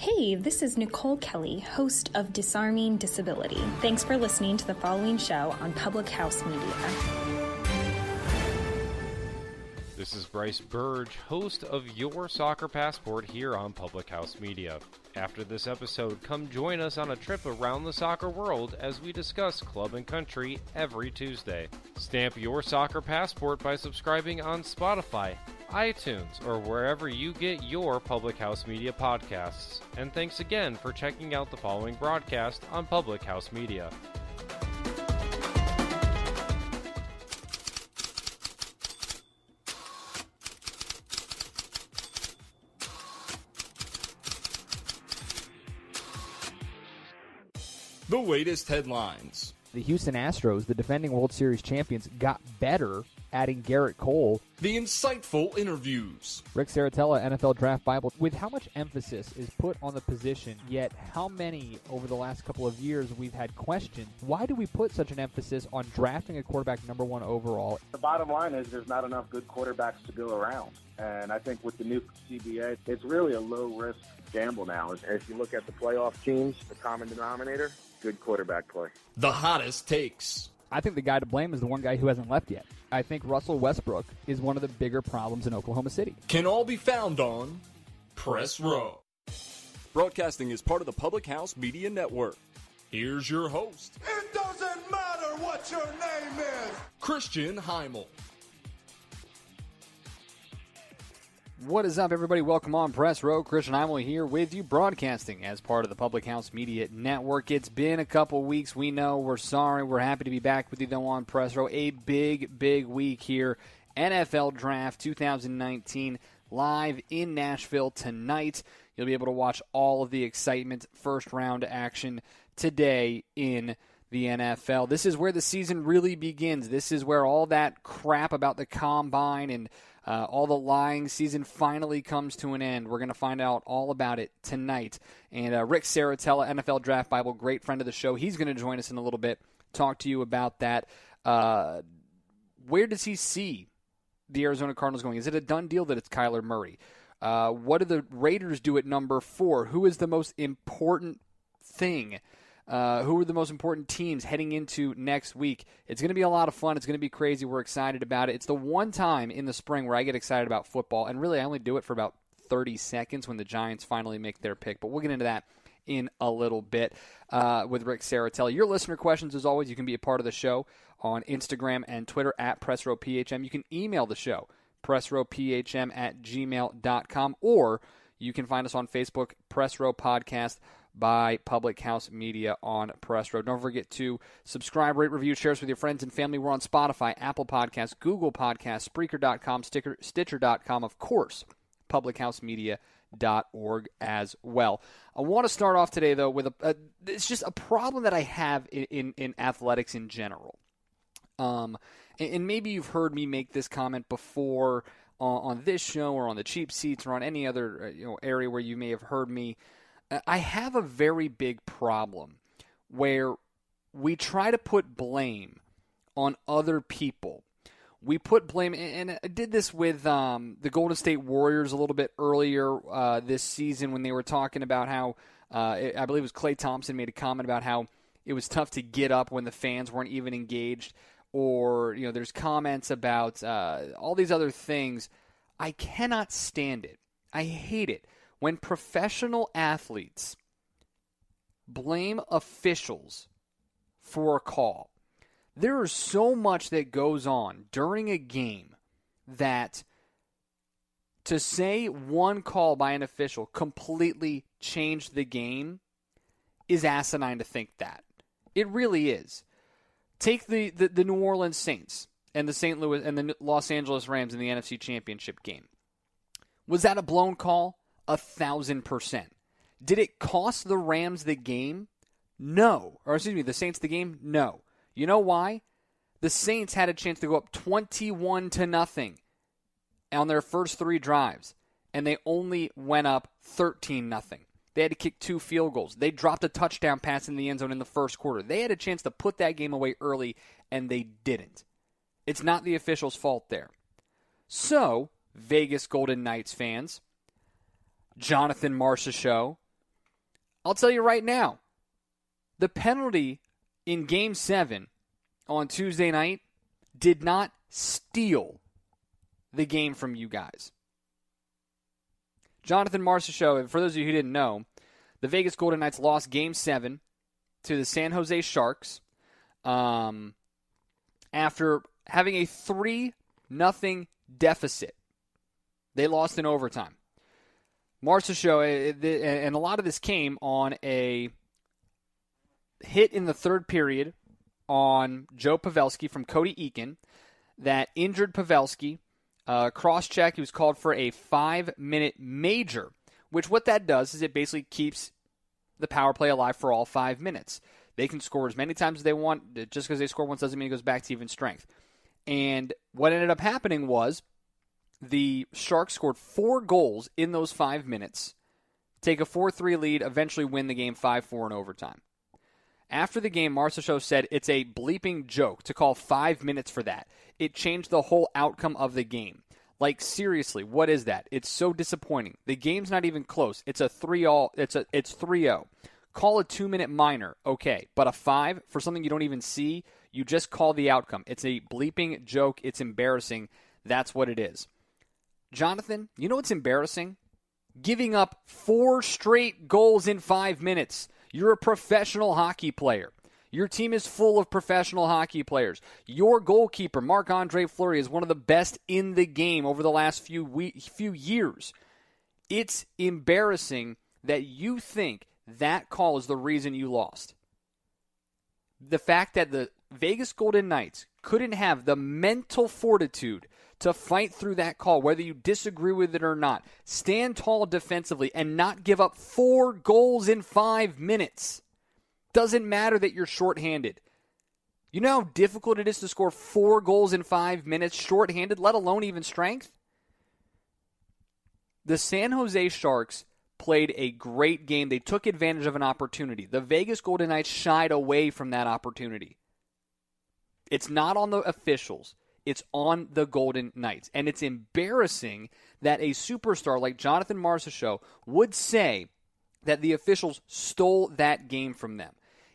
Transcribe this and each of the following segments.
Hey, this is Nicole Kelly, host of Disarming Disability. Thanks for listening to the following show on Public House Media. This is Bryce Burge, host of Your Soccer Passport here on Public House Media. After this episode, come join us on a trip around the soccer world as we discuss club and country every Tuesday. Stamp your soccer passport by subscribing on Spotify, iTunes, or wherever you get your Public House Media podcasts. And thanks again for checking out the following broadcast on Public House Media. The latest headlines. The Houston Astros, the defending World Series champions, got better adding Garrett Cole. The insightful interviews. Rick Serritella, NFL Draft Bible. With how much emphasis is put on the position, yet how many over the last couple of years we've had questions. Why do we put such an emphasis on drafting a quarterback number one overall? The bottom line is there's not enough good quarterbacks to go around. And I think with the new CBA, it's really a low-risk gamble now. If you look at the playoff teams, the common denominator, good quarterback play. The hottest takes. I think the guy to blame is the one guy who hasn't left yet. I think Russell Westbrook is one of the bigger problems in Oklahoma City. Can all be found on Press Row. Broadcasting is part of the Public House Media Network. Here's your host. It doesn't matter what your name is. Christian Heimel. What is up, everybody? Welcome on Press Row. Christian Heimel here with you, broadcasting as part of the Public House Media Network. It's been a couple weeks. We know. We're sorry. We're happy to be back with you, though, on Press Row. A big, big week here. NFL Draft 2019 live in Nashville tonight. You'll be able to watch all of the excitement, first-round action today in the NFL. This is where the season really begins. This is where all that crap about the combine and all the lying season finally comes to an end. We're going to find out all about it tonight. And Rick Serritella, NFL Draft Bible, great friend of the show, he's going to join us in a little bit, talk to you about that. Where does he see the Arizona Cardinals going? Is it a done deal that it's Kyler Murray? What do the Raiders do at number 4? Who is the most important thing? Who are the most important teams heading into next week? It's going to be a lot of fun. It's going to be crazy. We're excited about it. It's the one time in the spring where I get excited about football, and really I only do it for about 30 seconds when the Giants finally make their pick. But we'll get into that in a little bit with Rick Serritella. Your listener questions, as always, you can be a part of the show on Instagram and Twitter at PressRowPHM. You can email the show, PressRowPHM@gmail.com, or you can find us on Facebook, Press Row Podcast by Public House Media on Press Row. Don't forget to subscribe, rate, review, share us with your friends and family. We're on Spotify, Apple Podcasts, Google Podcasts, Spreaker.com, Stitcher.com, of course, publichousemedia.org as well. I want to start off today, though, with it's just a problem that I have in athletics in general. And maybe you've heard me make this comment before on this show or on the cheap seats or on any other area where you may have heard me. I have a very big problem where we try to put blame on other people. We put blame, and I did this with the Golden State Warriors a little bit earlier this season when they were talking about how, I believe it was Klay Thompson made a comment about how it was tough to get up when the fans weren't even engaged, or there's comments about all these other things. I cannot stand it. I hate it. When professional athletes blame officials for a call, there is so much that goes on during a game that to say one call by an official completely changed the game is asinine to think that. It really is. Take the New Orleans Saints and the St. Louis and the Los Angeles Rams in the NFC Championship game. Was that a blown call? 1,000%. Did it cost the Rams the game? No. Or excuse me, the Saints the game? No. You know why? The Saints had a chance to go up 21-0 on their first 3 drives, and they only went up 13-0. They had to kick 2 field goals. They dropped a touchdown pass in the end zone in the first quarter. They had a chance to put that game away early, and they didn't. It's not the officials' fault there. So, Vegas Golden Knights fans, Jonathan Marchessault, I'll tell you right now, the penalty in Game 7 on Tuesday night did not steal the game from you guys. Jonathan Marchessault, for those of you who didn't know, the Vegas Golden Knights lost Game 7 to the San Jose Sharks after having a 3-0 deficit. They lost in overtime. Marchessault, and a lot of this came on a hit in the third period on Joe Pavelski from Cody Eakin that injured Pavelski. Cross-check, he was called for a 5-minute major, which what that does is it basically keeps the power play alive for all 5 minutes. They can score as many times as they want. Just because they score once doesn't mean it goes back to even strength. And what ended up happening was the Sharks scored 4 goals in those 5 minutes, take a 4-3 lead, eventually win the game 5-4 in overtime. After the game, Marchessault said it's a bleeping joke to call 5 minutes for that. It changed the whole outcome of the game. Like, seriously, what is that? It's so disappointing. The game's not even close. It's a 3-0. It's 3-0. Call a 2-minute minor, okay. But a 5 for something you don't even see, you just call the outcome. It's a bleeping joke. It's embarrassing. That's what it is. Jonathan, you know what's embarrassing? Giving up 4 straight goals in 5 minutes. You're a professional hockey player. Your team is full of professional hockey players. Your goalkeeper, Marc-Andre Fleury, is one of the best in the game over the last few years. It's embarrassing that you think that call is the reason you lost. The fact that the Vegas Golden Knights couldn't have the mental fortitude to fight through that call, whether you disagree with it or not, stand tall defensively, and not give up 4 goals in 5 minutes. Doesn't matter that you're shorthanded. You know how difficult it is to score 4 goals in 5 minutes shorthanded, let alone even strength? The San Jose Sharks played a great game. They took advantage of an opportunity. The Vegas Golden Knights shied away from that opportunity. It's not on the officials. It's on the Golden Knights. And it's embarrassing that a superstar like Jonathan Marchessault would say that the officials stole that game from them.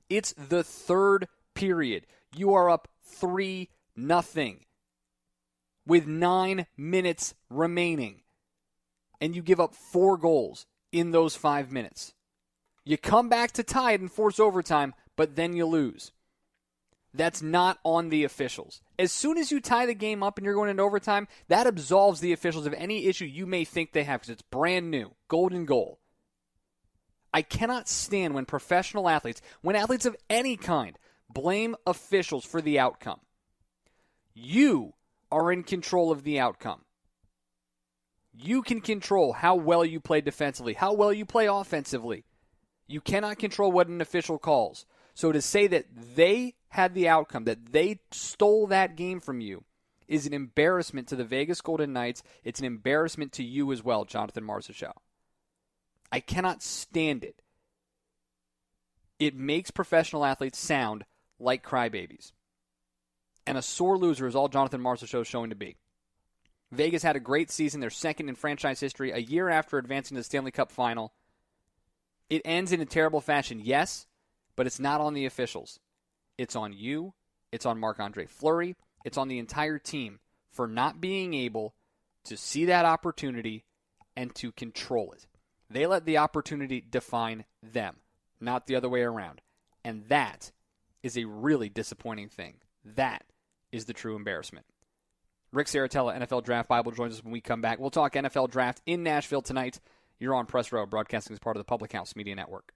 It's the third period. You are up 3-0 with 9 minutes remaining. And you give up 4 goals in those 5 minutes. You come back to tie it and force overtime, but then you lose. That's not on the officials. As soon as you tie the game up and you're going into overtime, that absolves the officials of any issue you may think they have because it's brand new. Golden goal. I cannot stand when professional athletes, when athletes of any kind, blame officials for the outcome. You are in control of the outcome. You can control how well you play defensively, how well you play offensively. You cannot control what an official calls. So to say that they had the outcome, that they stole that game from you, is an embarrassment to the Vegas Golden Knights. It's an embarrassment to you as well, Jonathan Marchessault. I cannot stand it. It makes professional athletes sound like crybabies. And a sore loser is all Jonathan Marchessault is showing to be. Vegas had a great season. They're second in franchise history, a year after advancing to the Stanley Cup final. It ends in a terrible fashion, yes, but it's not on the officials. It's on you. It's on Marc-Andre Fleury. It's on the entire team for not being able to see that opportunity and to control it. They let the opportunity define them, not the other way around. And that is a really disappointing thing. That is the true embarrassment. Rick Serritella, NFL Draft Bible, joins us when we come back. We'll talk NFL Draft in Nashville tonight. You're on Press Row, broadcasting as part of the Public House Media Network.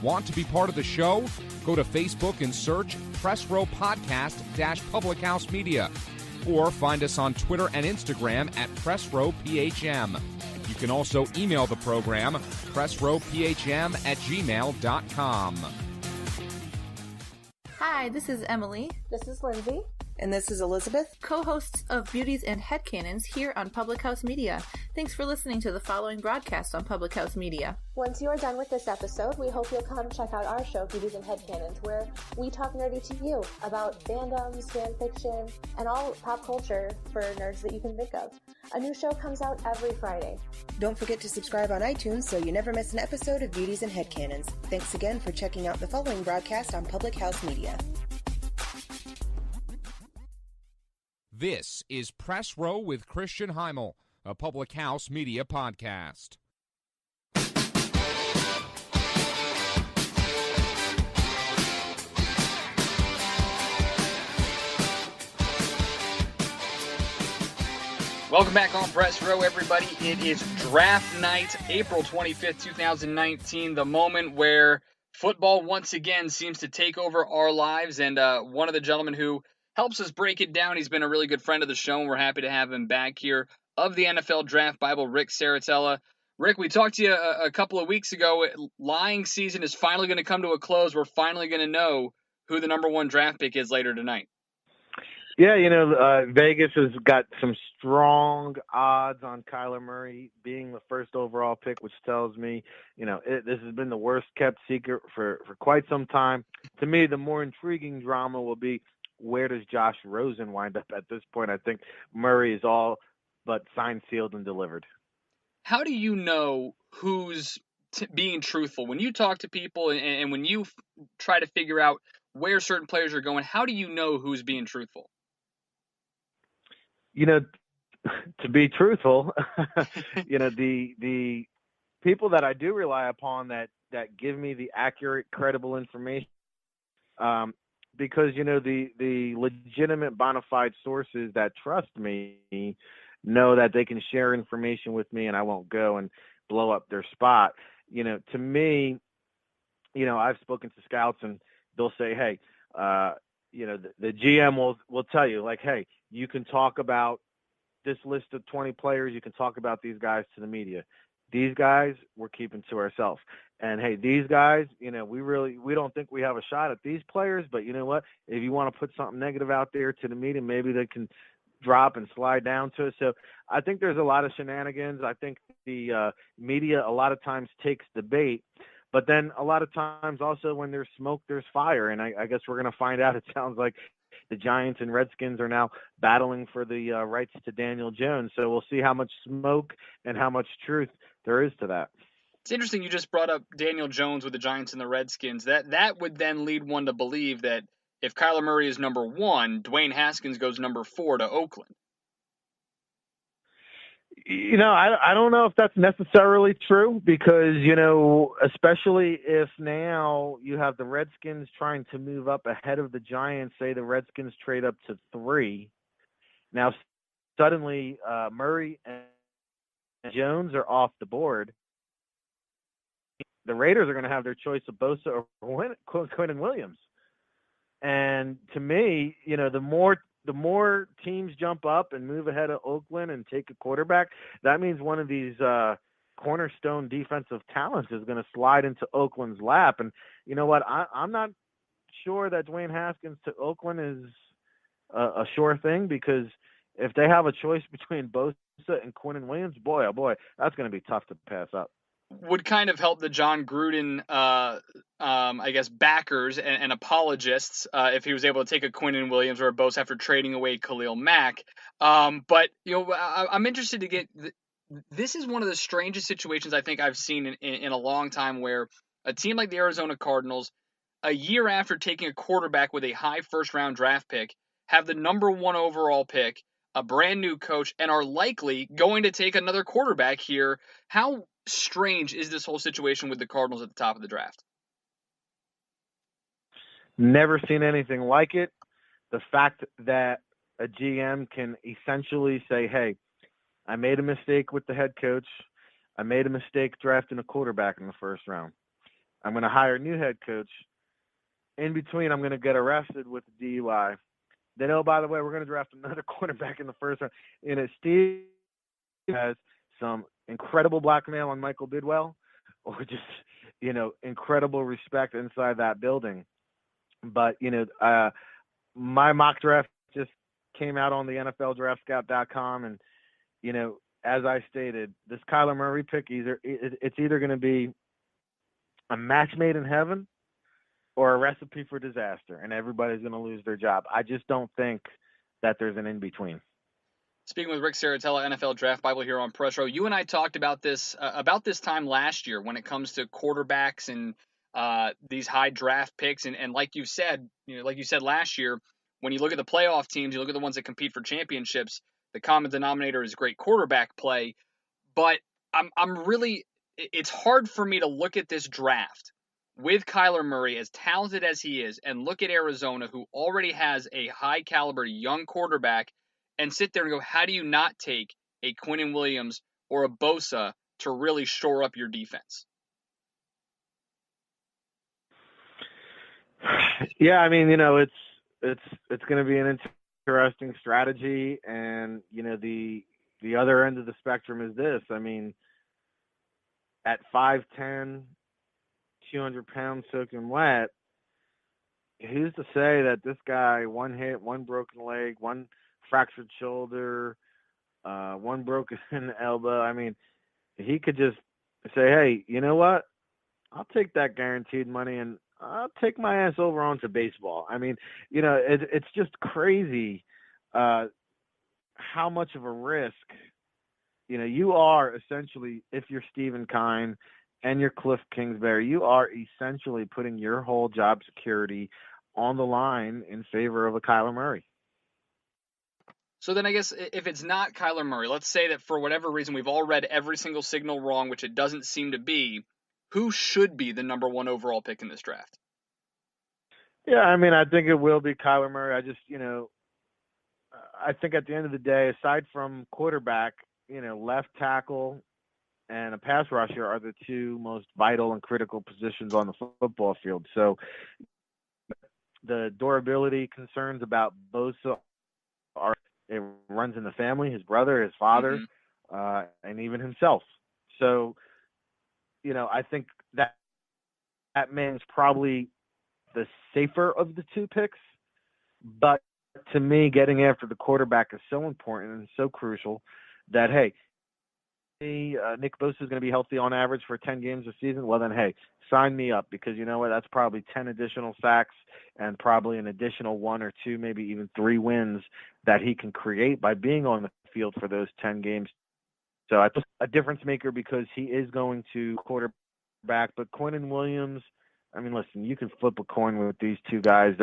Want to be part of the show? Go to Facebook and search Press Row Podcast Public House Media. Or find us on Twitter and Instagram at Press Row PHM. You can also email the program, pressrowphm@gmail.com. Hi, this is Emily. This is Lindsay. And this is Elizabeth, co-hosts of Beauties and Headcanons here on Public House Media. Thanks for listening to the following broadcast on Public House Media. Once you are done with this episode, we hope you'll come check out our show, Beauties and Headcanons, where we talk nerdy to you about fandoms, fan fiction, and all pop culture for nerds that you can think of. A new show comes out every Friday. Don't forget to subscribe on iTunes so you never miss an episode of Beauties and Headcanons. Thanks again for checking out the following broadcast on Public House Media. This is Press Row with Christian Heimel, a Public House Media podcast. Welcome back on Press Row, everybody. It is draft night, April 25th, 2019, the moment where football once again seems to take over our lives. And one of the gentlemen who helps us break it down, he's been a really good friend of the show, and we're happy to have him back here, of the NFL Draft Bible, Rick Serritella. Rick, we talked to you a couple of weeks ago. Lying season is finally going to come to a close. We're finally going to know who the number one draft pick is later tonight. Yeah, Vegas has got some strong odds on Kyler Murray being the first overall pick, which tells me, this has been the worst kept secret for quite some time. To me, the more intriguing drama will be, where does Josh Rosen wind up at this point? I think Murray is all but signed, sealed, and delivered. How do you know who's being truthful? When you talk to people and when you try to figure out where certain players are going, how do you know who's being truthful? To be truthful, the people that I do rely upon that give me the accurate, credible information, because, the legitimate bona fide sources that trust me know that they can share information with me and I won't go and blow up their spot. To me, I've spoken to scouts and they'll say, hey, the GM will tell you, like, hey, you can talk about this list of 20 players. You can talk about these guys to the media. These guys we're keeping to ourselves. And, hey, these guys, we don't think we have a shot at these players. But you know what? If you want to put something negative out there to the media, maybe they can drop and slide down to us. So I think there's a lot of shenanigans. I think the media a lot of times takes the bait. But then a lot of times also when there's smoke, there's fire. And I guess we're going to find out. It sounds like the Giants and Redskins are now battling for the rights to Daniel Jones. So we'll see how much smoke and how much truth there is to that. It's interesting you just brought up Daniel Jones with the Giants and the Redskins. That would then lead one to believe that if Kyler Murray is number one, Dwayne Haskins goes number 4 to Oakland. I don't know if that's necessarily true because, especially if now you have the Redskins trying to move up ahead of the Giants, say the Redskins trade up to 3. Now, suddenly Murray and Jones are off the board. The Raiders are going to have their choice of Bosa or Quinn Williams. And to me, the more teams jump up and move ahead of Oakland and take a quarterback, that means one of these cornerstone defensive talents is going to slide into Oakland's lap. And you know what? I'm not sure that Dwayne Haskins to Oakland is a sure thing, because if they have a choice between Bosa and Quinn Williams, boy, oh boy, that's going to be tough to pass up. Would kind of help the John Gruden, backers and apologists if he was able to take a Quinnen Williams or a Bosa after trading away Khalil Mack. But I'm interested to get. This is one of the strangest situations I think I've seen in a long time, where a team like the Arizona Cardinals, a year after taking a quarterback with a high first-round draft pick, have the number 1 overall pick, a brand new coach, and are likely going to take another quarterback here. How strange is this whole situation with the Cardinals at the top of the draft? Never seen anything like it. The fact that a GM can essentially say, hey, I made a mistake with the head coach. I made a mistake drafting a quarterback in the first round. I'm going to hire a new head coach. In between, I'm going to get arrested with DUI. Then, oh, by the way, we're going to draft another quarterback in the first round. Steve has some incredible blackmail on Michael Bidwell, or just, incredible respect inside that building. But, my mock draft just came out on the NFLDraftScout.com, and as I stated, this Kyler Murray pick it's either going to be a match made in heaven or a recipe for disaster, and everybody's going to lose their job. I just don't think that there's an in between. Speaking with Rick Serritella, NFL Draft Bible here on Press Row, you and I talked about this time last year when it comes to quarterbacks and these high draft picks. And like you said last year, when you look at the playoff teams, you look at the ones that compete for championships, the common denominator is great quarterback play. But it's hard for me to look at this draft with Kyler Murray, as talented as he is, and look at Arizona, who already has a high caliber young quarterback, and sit there and go, how do you not take a Quinnen Williams or a Bosa to really shore up your defense? Yeah, I mean, it's going to be an interesting strategy, and the other end of the spectrum is this. I mean, at 5'10", 200 pounds soaking wet, who's to say that this guy, one hit, one broken leg, one fractured shoulder, one broken elbow. I mean, he could just say, hey, you know what? I'll take that guaranteed money and I'll take my ass over onto baseball. I mean, it's just crazy how much of a risk, you are essentially, if you're Stephen Kine and you're Cliff Kingsbury, you are essentially putting your whole job security on the line in favor of a Kyler Murray. So then I guess if it's not Kyler Murray, let's say that for whatever reason we've all read every single signal wrong, which it doesn't seem to be, who should be the number one overall pick in this draft? Yeah, I mean, I think it will be Kyler Murray. I just, I think at the end of the day, aside from quarterback, left tackle and a pass rusher are the two most vital and critical positions on the football field. So the durability concerns about Bosa it runs in the family, his brother, his father, and even himself. So, I think that man's probably the safer of the two picks. But to me, getting after the quarterback is so important and so crucial that, hey, Nick Bosa is going to be healthy on average for 10 games a season. Well, then, hey, sign me up, because you know what? That's probably 10 additional sacks and probably an additional 1 or 2, maybe even 3 wins that he can create by being on the field for those 10 games. So I think a difference maker because he is going to quarterback. But Quinnen Williams, I mean, listen, you can flip a coin with these two guys.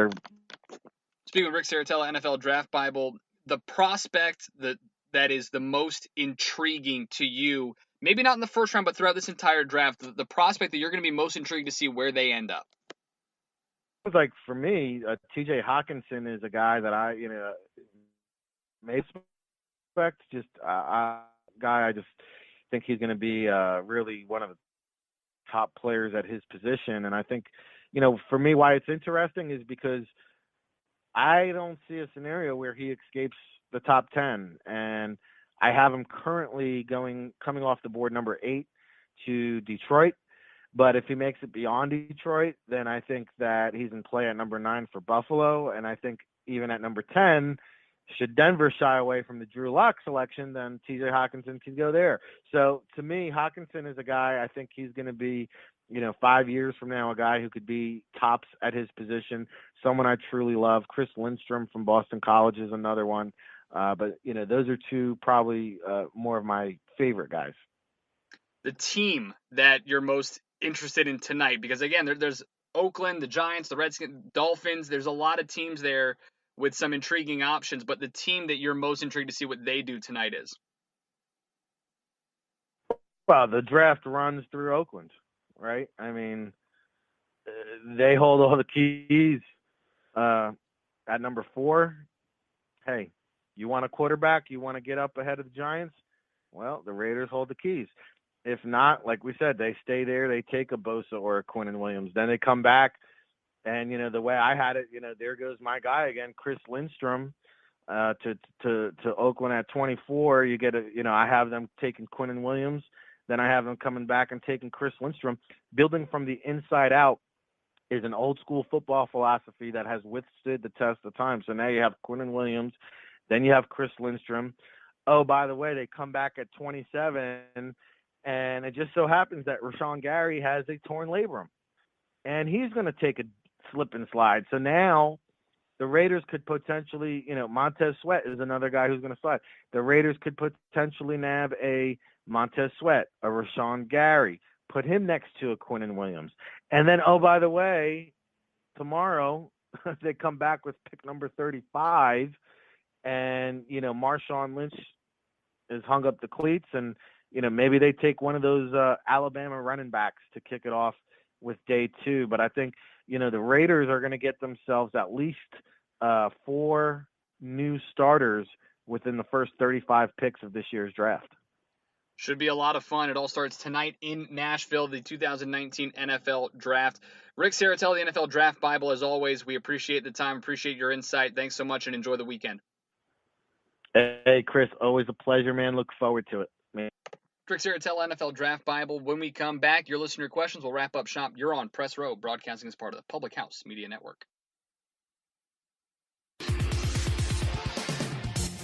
Speaking of Rick Serritella, NFL Draft Bible, the prospect that is the most intriguing to you, maybe not in the first round, but throughout this entire draft, the prospect that you're going to be most intrigued to see where they end up? Like, for me, T.J. Hawkinson is a guy that I, may expect. Just a guy I just think he's going to be really one of the top players at his position. And I think, for me, why it's interesting is because I don't see a scenario where he escapes the top 10. And I have him currently coming off the board number 8 to Detroit. But if he makes it beyond Detroit, then I think that he's in play at number 9 for Buffalo. And I think even at number 10, should Denver shy away from the Drew Lock selection, then TJ Hawkinson can go there. So to me, Hawkinson is a guy, I think he's going to be, 5 years from now, a guy who could be tops at his position, someone I truly love. Chris Lindstrom from Boston College is another one. But those are two probably more of my favorite guys. The team that you're most interested in tonight, because again, there's Oakland, the Giants, the Redskins, Dolphins. There's a lot of teams there with some intriguing options, but the team that you're most intrigued to see what they do tonight is? Well, the draft runs through Oakland, right? I mean, they hold all the keys. At number 4, hey, you want a quarterback? You want to get up ahead of the Giants? Well, the Raiders hold the keys. If not, like we said, they stay there. They take a Bosa or a Quinnen Williams. Then they come back, and, the way I had it, there goes my guy again, Chris Lindstrom, to Oakland at 24. You get I have them taking Quinnen Williams. Then I have them coming back and taking Chris Lindstrom. Building from the inside out is an old school football philosophy that has withstood the test of time. So now you have Quinnen Williams Then you have Chris Lindstrom. Oh, by the way, they come back at 27, and it just so happens that Rashawn Gary has a torn labrum, and he's going to take a slip and slide. So now the Raiders could potentially, Montez Sweat is another guy who's going to slide. The Raiders could potentially nab a Montez Sweat, a Rashawn Gary, put him next to a Quinnen Williams. And then, oh, by the way, tomorrow they come back with pick number 35, and, Marshawn Lynch has hung up the cleats, and, maybe they take one of those Alabama running backs to kick it off with day 2. But I think, the Raiders are going to get themselves at least 4 new starters within the first 35 picks of this year's draft. Should be a lot of fun. It all starts tonight in Nashville, the 2019 NFL Draft. Rick Serritella, the NFL Draft Bible, as always. We appreciate the time, appreciate your insight. Thanks so much, and enjoy the weekend. Hey, Chris, always a pleasure, man. Look forward to it, man. Rick Serritella, NFL Draft Bible. When we come back, your listener questions will wrap up shop. You're on Press Row, broadcasting as part of the Public House Media Network.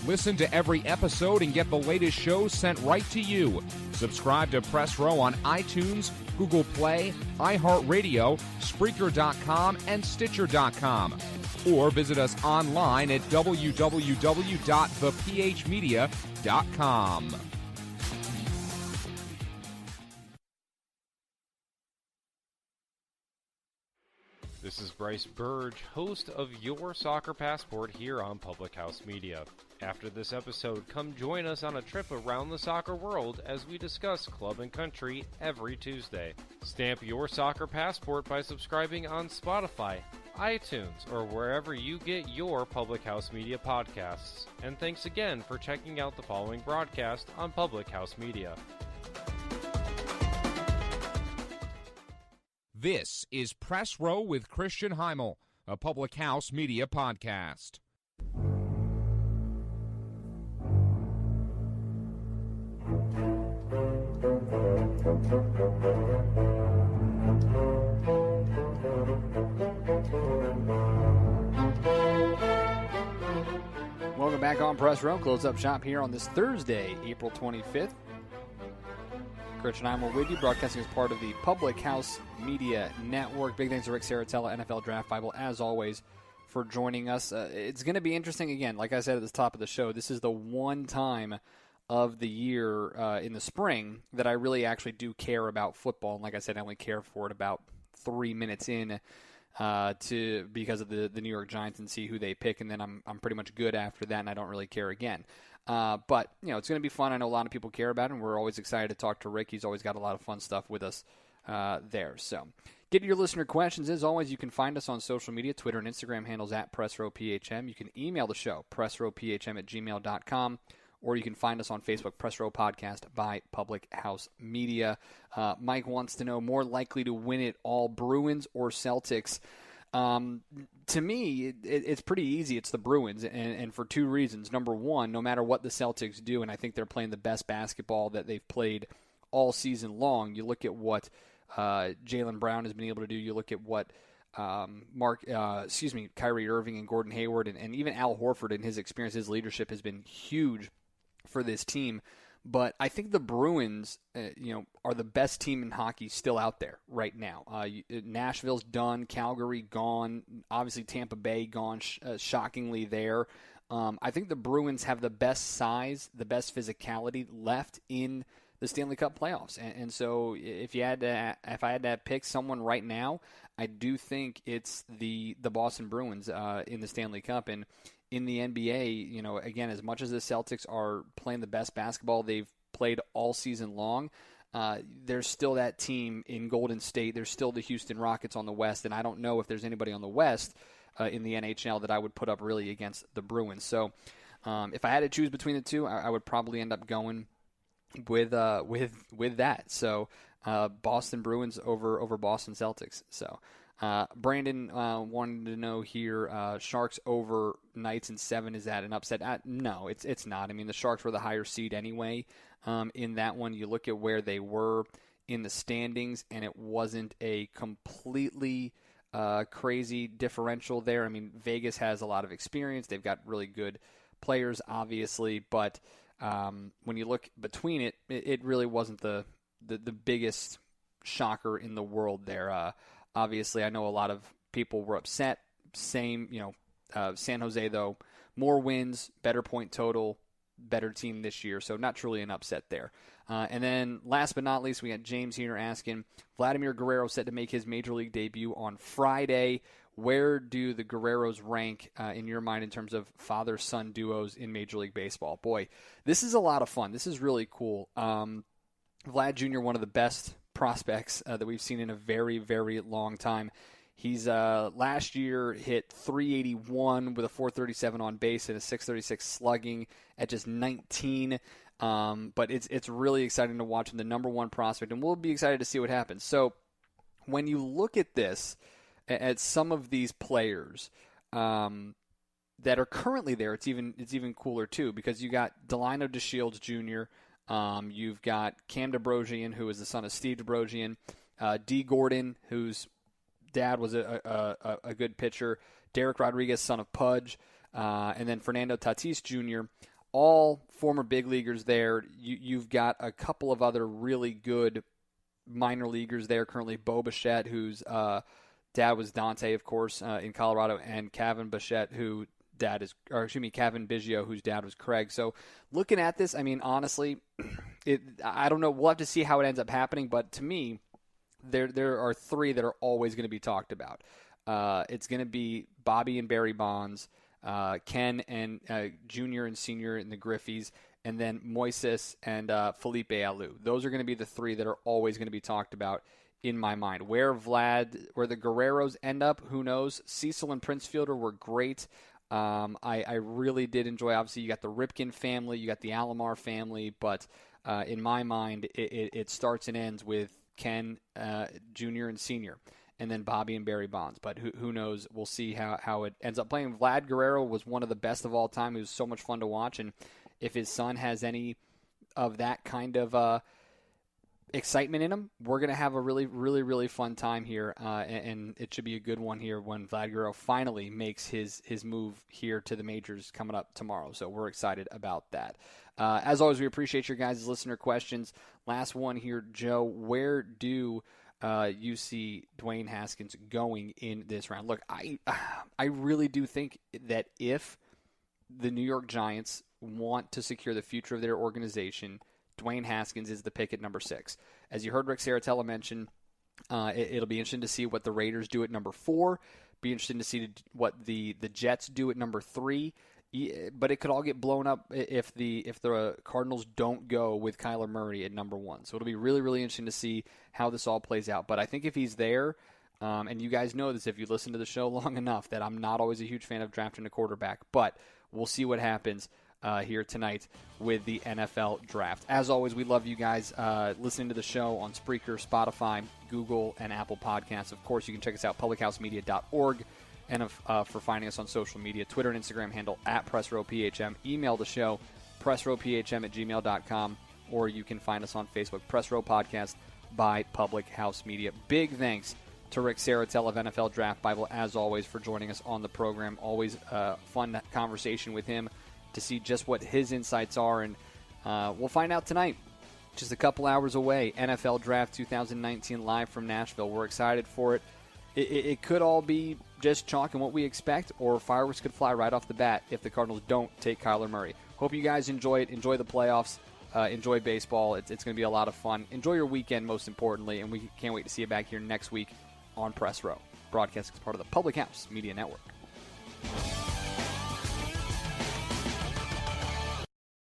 Listen to every episode and get the latest shows sent right to you. Subscribe to Press Row on iTunes, Google Play, iHeartRadio, Spreaker.com, and Stitcher.com. Or visit us online at www.thephmedia.com. This is Bryce Burge, host of Your Soccer Passport here on Public House Media. After this episode, come join us on a trip around the soccer world as we discuss club and country every Tuesday. Stamp your soccer passport by subscribing on Spotify, iTunes, or wherever you get your Public House Media podcasts. And thanks again for checking out the following broadcast on Public House Media. This is Press Row with Christian Heimel, a Public House Media podcast. Welcome back on Press Row. Close up shop here on this Thursday, April 25th. Christian Heimel with you, broadcasting as part of the Public House Media Network. Big thanks to Rick Serritella, NFL Draft Bible, as always, for joining us. It's going to be interesting again. Like I said at the top of the show, this is the one time of the year in the spring that I really actually do care about football. And like I said, I only care for it about 3 minutes in because of the New York Giants and see who they pick, and then I'm pretty much good after that, and I don't really care again. But, it's going to be fun. I know a lot of people care about it, and we're always excited to talk to Rick. He's always got a lot of fun stuff with us there. So get your listener questions. As always, you can find us on social media, Twitter and Instagram handles at PressRowPHM. You can email the show, PressRowPHM@gmail.com, or you can find us on Facebook, Press Row Podcast by Public House Media. Mike wants to know, more likely to win it all, Bruins or Celtics? To me, it's pretty easy. It's the Bruins, and for 2 reasons. Number one, no matter what the Celtics do, and I think they're playing the best basketball that they've played all season long. You look at what Jaylen Brown has been able to do. You look at what Kyrie Irving and Gordon Hayward and even Al Horford and his experience, his leadership has been huge for this team. But I think the Bruins, are the best team in hockey still out there right now. Nashville's done, Calgary gone, obviously Tampa Bay gone, shockingly there. I think the Bruins have the best size, the best physicality left in the Stanley Cup playoffs. And so if I had to pick someone right now, I do think it's the Boston Bruins in the Stanley Cup. And in the NBA, again, as much as the Celtics are playing the best basketball they've played all season long, there's still that team in Golden State. There's still the Houston Rockets on the West, and I don't know if there's anybody on the West in the NHL that I would put up really against the Bruins. So if I had to choose between the two, I would probably end up going with that. So Boston Bruins over Boston Celtics. So. Brandon wanted to know here, Sharks over Knights in 7, is that an upset? No, it's not. I mean, the Sharks were the higher seed anyway. In that one, you look at where they were in the standings, and it wasn't a completely crazy differential there. I mean, Vegas has a lot of experience. They've got really good players, obviously, but when you look between it, it really wasn't the biggest shocker in the world there. Obviously, I know a lot of people were upset. Same, San Jose, though, more wins, better point total, better team this year, so not truly an upset there. And then last but not least, we got James here asking, Vladimir Guerrero set to make his Major League debut on Friday. Where do the Guerreros rank in your mind in terms of father-son duos in Major League Baseball? Boy, this is a lot of fun. This is really cool. Vlad Jr., one of the best prospects that we've seen in a very, very long time. He's last year hit 381 with a 437 on base and a 636 slugging at just 19. But it's really exciting to watch him, the number one prospect, and we'll be excited to see what happens. So when you look at this, at some of these players that are currently there, it's even cooler too, because you got Delino DeShields Jr., you've got Cam DeBroggian, who is the son of Steve DeBroggian, D. Gordon, whose dad was a good pitcher, Derek Rodriguez, son of Pudge, and then Fernando Tatis Jr., all former big leaguers there. You've got a couple of other really good minor leaguers there currently, Bo Bichette, whose dad was Dante, of course, in Colorado, and Kevin Biggio, whose dad was Craig. So looking at this, I mean, honestly, I don't know. We'll have to see how it ends up happening, but to me, there are three that are always going to be talked about. It's going to be Bobby and Barry Bonds, Ken and Junior and Senior in the Griffies, and then Moises and Felipe Alou. Those are going to be the three that are always going to be talked about in my mind. Where the Guerreros end up, who knows? Cecil and Prince Fielder were great. I really did enjoy, obviously, you got the Ripken family, you got the Alomar family, but in my mind, it starts and ends with Ken Jr. and Senior, and then Bobby and Barry Bonds. But who knows? We'll see how it ends up playing. Vlad Guerrero was one of the best of all time. He was so much fun to watch, and if his son has any of that kind of excitement in him, we're going to have a really, really, really fun time here, and it should be a good one here when Vlad Guerrero finally makes his move here to the majors coming up tomorrow. So we're excited about that. As always, we appreciate your guys' listener questions. Last one here, Joe. Where do you see Dwayne Haskins going in this round? Look, I really do think that if the New York Giants want to secure the future of their organization, Dwayne Haskins is the pick at number 6. As you heard Rick Serritella mention, it'll be interesting to see what the Raiders do at number 4. Be interesting to see what the Jets do at number 3. But it could all get blown up if the Cardinals don't go with Kyler Murray at number 1. So it'll be really, really interesting to see how this all plays out. But I think if he's there, and you guys know this if you listen to the show long enough, that I'm not always a huge fan of drafting a quarterback. But we'll see what happens here tonight with the NFL draft. As always, we love you guys listening to the show on Spreaker, Spotify, Google, and Apple Podcasts. Of course, you can check us out, publichousemedia.org. And for finding us on social media, Twitter and Instagram handle @PressRowPHM. Email the show, PressRowPHM@gmail.com. Or you can find us on Facebook, Press Row Podcast by Public House Media. Big thanks to Rick Serritella of NFL Draft Bible, as always, for joining us on the program. Always a fun conversation with him to see just what his insights are. And we'll find out tonight, just a couple hours away. NFL Draft 2019 live from Nashville. We're excited for it. It could all be just chalk and what we expect, or fireworks could fly right off the bat if the Cardinals don't take Kyler Murray. Hope you guys enjoy it. Enjoy the playoffs. Enjoy baseball. It's going to be a lot of fun. Enjoy your weekend, most importantly, and we can't wait to see you back here next week on Press Row. Broadcast is part of the Public House Media Network.